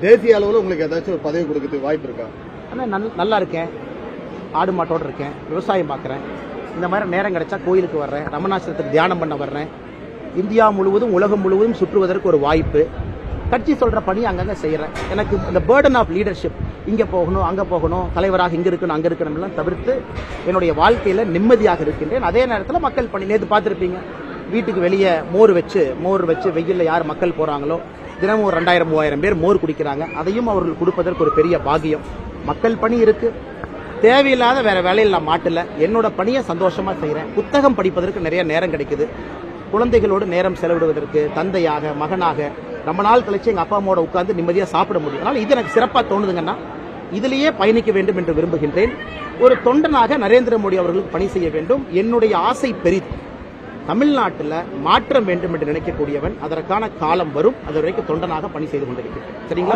தேசிய அளவில் உங்களுக்கு ஏதாச்சும் ஒரு பதவி கொடுக்கறதுக்கு வாய்ப்பு இருக்கா? ஆனால் நல்லா இருக்கேன், ஆடு மாட்டோடு இருக்கேன், விவசாயம் பார்க்குறேன். இந்த மாதிரி நேரம் கிடைச்சா கோயிலுக்கு வர்றேன், ரமணாசிரத்துக்கு தியானம் பண்ண வர்றேன். இந்தியா முழுவதும் உலகம் முழுவதும் சுற்றுவதற்கு ஒரு வாய்ப்பு. கட்சி சொல்ற பணி அங்கங்கே செய்கிறேன். எனக்கு இந்த பேர்டன் ஆஃப் லீடர்ஷிப், இங்கே போகணும் அங்கே போகணும், தலைவராக இங்கே இருக்கணும் அங்கே இருக்கணும்லாம் தவிர்த்து என்னுடைய வாழ்க்கையில் நிம்மதியாக இருக்கின்றேன். அதே நேரத்தில் மக்கள் பணி, நேற்று பார்த்துருப்பீங்க, வீட்டுக்கு வெளியே மோர் வச்சு வெயிலில் யார் மக்கள் போகிறாங்களோ தினமும் 2000-3000 பேர் மோர் குடிக்கிறாங்க. அதையும் அவர்கள் கொடுப்பதற்கு ஒரு பெரிய பாகியம். மக்கள் பணி இருக்கு, தேவையில்லாத வேற வேலையில் நான் மாட்டல. என்னோட பணியை சந்தோஷமா செய்கிறேன். புத்தகம் படிப்பதற்கு நிறைய நேரம் கிடைக்குது. குழந்தைகளோடு நேரம் செலவிடுவதற்கு தந்தையாக மகனாக ரொம்ப நாள் கழிச்சு எங்கள் அப்பா அம்மாவோட உட்கார்ந்து நிம்மதியாக சாப்பிட முடியும். அதனால் இது எனக்கு சிறப்பாக தோணுதுங்கன்னா இதிலேயே பயணிக்க வேண்டும் என்று விரும்புகின்றேன். ஒரு தொண்டனாக நரேந்திர மோடி அவர்களுக்கு பணி செய்ய வேண்டும். என்னுடைய ஆசை பெரிது. தமிழ்நாட்டில் மாற்றம் வேண்டும் என்று நினைக்கக்கூடியவன். அதற்கான காலம் வரும். அது வரைக்கும் தொண்டனாக பணி செய்து கொண்டிருக்கிறேன். சரிங்களா?